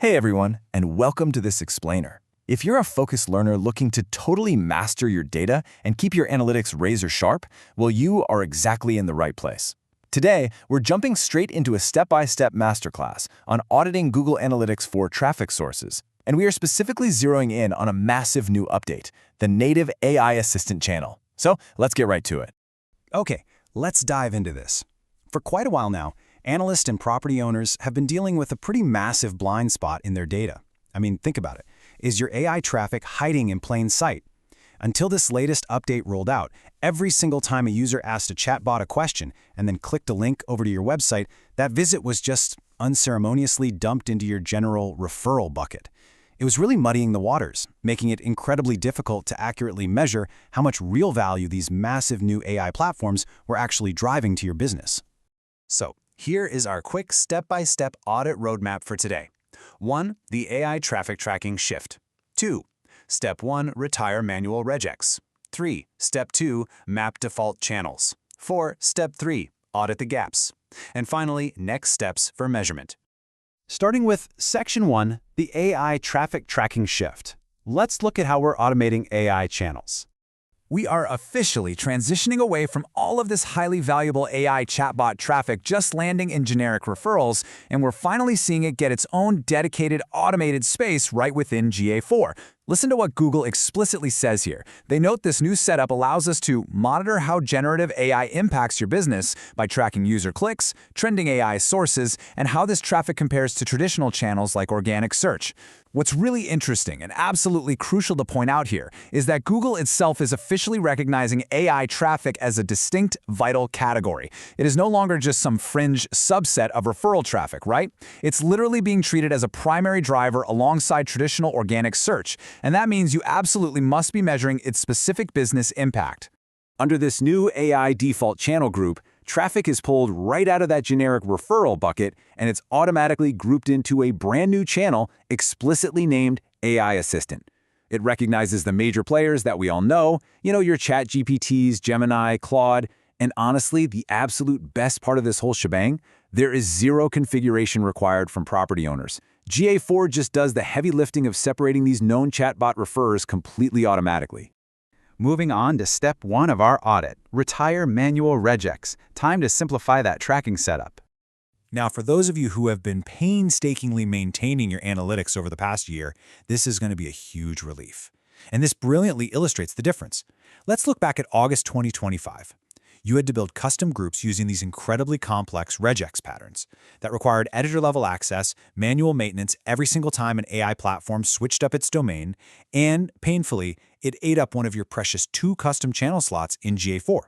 Hey everyone, and welcome to this explainer. If you're a focused learner looking to totally master your data and keep your analytics razor sharp, well, you are exactly in the right place. Today, we're jumping straight into a step-by-step masterclass on auditing Google Analytics for traffic sources, and we are specifically zeroing in on a massive new update, the native AI Assistant channel. So let's get right to it. Okay, let's dive into this. For quite a while now, analysts and property owners have been dealing with a pretty massive blind spot in their data. I mean, think about it. Is your AI traffic hiding in plain sight? Until this latest update rolled out, every single time a user asked a chatbot a question and then clicked a link over to your website, that visit was just unceremoniously dumped into your general referral bucket. It was really muddying the waters, making it incredibly difficult to accurately measure how much real value these massive new AI platforms were actually driving to your business. So, here is our quick step-by-step audit roadmap for today. 1. The AI traffic tracking shift. 2. Step 1. Retire manual regex. 3. Step 2. Map default channels. 4. Step 3. Audit the gaps. And finally, next steps for measurement. Starting with Section 1, the AI traffic tracking shift. Let's look at how we're automating AI channels. We are officially transitioning away from all of this highly valuable AI chatbot traffic just landing in generic referrals, and we're finally seeing it get its own dedicated automated space right within GA4. Listen to what Google explicitly says here. They note this new setup allows us to monitor how generative AI impacts your business by tracking user clicks, trending AI sources, and how this traffic compares to traditional channels like organic search. What's really interesting and absolutely crucial to point out here is that Google itself is officially recognizing AI traffic as a distinct, vital category. It is no longer just some fringe subset of referral traffic, right? It's literally being treated as a primary driver alongside traditional organic search, and that means you absolutely must be measuring its specific business impact. Under this new AI default channel group, traffic is pulled right out of that generic referral bucket, and it's automatically grouped into a brand new channel explicitly named AI Assistant. It recognizes the major players that we all know, your ChatGPTs, Gemini, Claude, and honestly, the absolute best part of this whole shebang, there is zero configuration required from property owners. GA4 just does the heavy lifting of separating these known chatbot referrers completely automatically. Moving on to step 1 of our audit, retire manual regex. Time to simplify that tracking setup. Now, for those of you who have been painstakingly maintaining your analytics over the past year, this is going to be a huge relief. And this brilliantly illustrates the difference. Let's look back at August 2025. You had to build custom groups using these incredibly complex regex patterns that required editor-level access, manual maintenance every single time an AI platform switched up its domain, and, painfully, it ate up one of your precious 2 custom channel slots in GA4.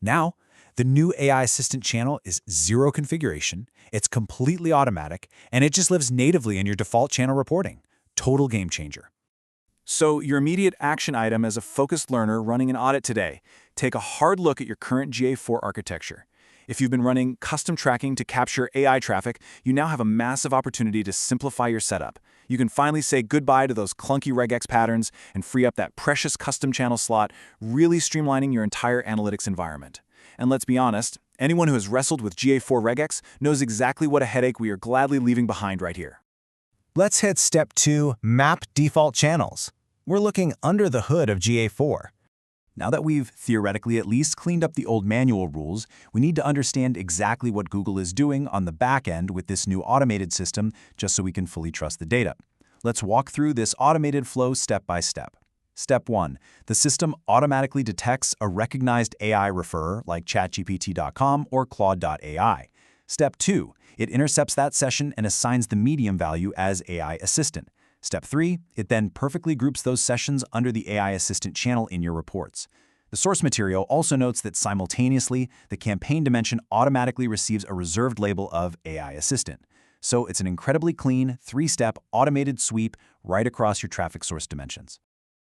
Now, the new AI Assistant channel is zero configuration, it's completely automatic, and it just lives natively in your default channel reporting. Total game changer. So your immediate action item as a focused learner running an audit today, take a hard look at your current GA4 architecture. If you've been running custom tracking to capture AI traffic, you now have a massive opportunity to simplify your setup. You can finally say goodbye to those clunky regex patterns and free up that precious custom channel slot, really streamlining your entire analytics environment. And let's be honest, anyone who has wrestled with GA4 regex knows exactly what a headache we are gladly leaving behind right here. Let's hit step 2, map default channels. We're looking under the hood of GA4. Now that we've theoretically at least cleaned up the old manual rules, we need to understand exactly what Google is doing on the back end with this new automated system just so we can fully trust the data. Let's walk through this automated flow step by step. Step 1. The system automatically detects a recognized AI referrer like ChatGPT.com or Claude.ai. Step 2. It intercepts that session and assigns the medium value as AI Assistant. Step 3, it then perfectly groups those sessions under the AI Assistant channel in your reports. The source material also notes that simultaneously, the campaign dimension automatically receives a reserved label of AI Assistant. So it's an incredibly clean, 3-step automated sweep right across your traffic source dimensions.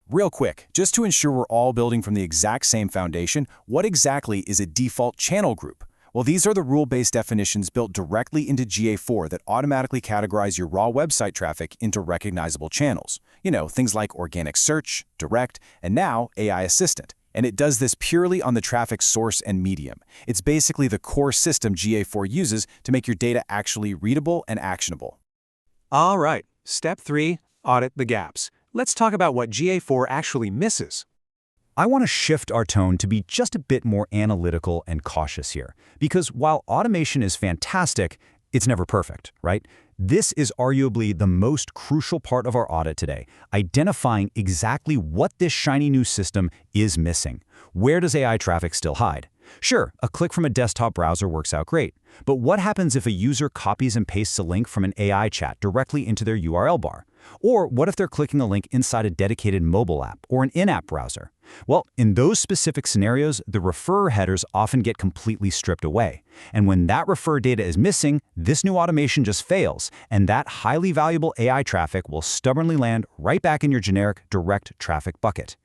Real quick, just to ensure we're all building from the exact same foundation, what exactly is a default channel group? Well, these are the rule-based definitions built directly into GA4 that automatically categorize your raw website traffic into recognizable channels. Things like organic search, direct, and now AI Assistant. And it does this purely on the traffic source and medium. It's basically the core system GA4 uses to make your data actually readable and actionable. All right, step 3, audit the gaps. Let's talk about what GA4 actually misses. I want to shift our tone to be just a bit more analytical and cautious here, because while automation is fantastic, it's never perfect, right? This is arguably the most crucial part of our audit today, identifying exactly what this shiny new system is missing. Where does AI traffic still hide? Sure, a click from a desktop browser works out great, but what happens if a user copies and pastes a link from an AI chat directly into their URL bar? Or what if they're clicking a link inside a dedicated mobile app or an in-app browser? Well, in those specific scenarios, the referrer headers often get completely stripped away. And when that referrer data is missing, this new automation just fails, and that highly valuable AI traffic will stubbornly land right back in your generic direct traffic bucket.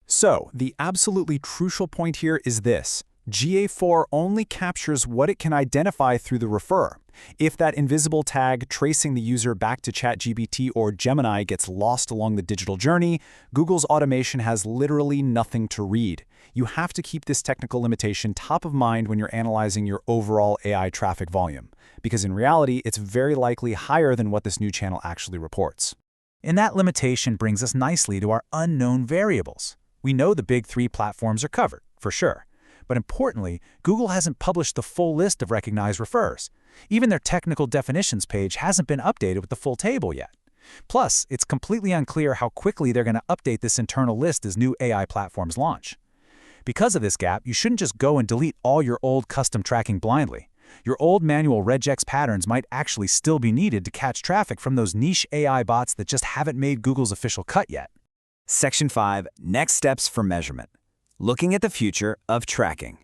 So, the absolutely crucial point here is this. GA4 only captures what it can identify through the referrer. If that invisible tag tracing the user back to ChatGPT or Gemini gets lost along the digital journey, Google's automation has literally nothing to read. You have to keep this technical limitation top of mind when you're analyzing your overall AI traffic volume, because in reality, it's very likely higher than what this new channel actually reports. And that limitation brings us nicely to our unknown variables. We know the big 3 platforms are covered, for sure. But importantly, Google hasn't published the full list of recognized referrers. Even their technical definitions page hasn't been updated with the full table yet. Plus, it's completely unclear how quickly they're going to update this internal list as new AI platforms launch. Because of this gap, you shouldn't just go and delete all your old custom tracking blindly. Your old manual regex patterns might actually still be needed to catch traffic from those niche AI bots that just haven't made Google's official cut yet. Section 5, Next Steps for Measurement. Looking at the future of tracking.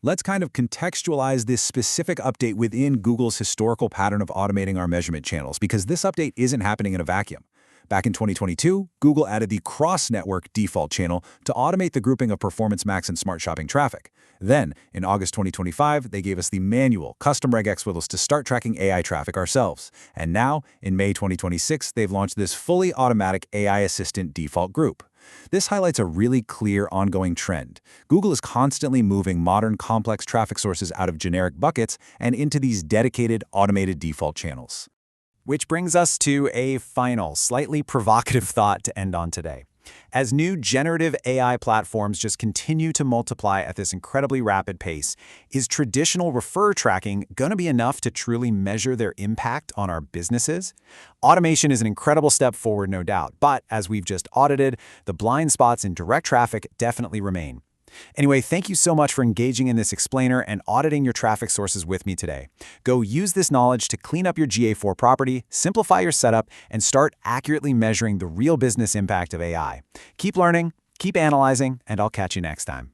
Let's kind of contextualize this specific update within Google's historical pattern of automating our measurement channels, because this update isn't happening in a vacuum. Back in 2022, Google added the cross-network default channel to automate the grouping of Performance Max and Smart Shopping traffic. Then, in August 2025, they gave us the manual custom regex wheels to start tracking AI traffic ourselves. And now, in May 2026, they've launched this fully automatic AI Assistant default group. This highlights a really clear ongoing trend. Google is constantly moving modern complex traffic sources out of generic buckets and into these dedicated automated default channels. Which brings us to a final, slightly provocative thought to end on today. As new generative AI platforms just continue to multiply at this incredibly rapid pace, is traditional referrer tracking going to be enough to truly measure their impact on our businesses? Automation is an incredible step forward, no doubt, but as we've just audited, the blind spots in direct traffic definitely remain. Anyway, thank you so much for engaging in this explainer and auditing your traffic sources with me today. Go use this knowledge to clean up your GA4 property, simplify your setup, and start accurately measuring the real business impact of AI. Keep learning, keep analyzing, and I'll catch you next time.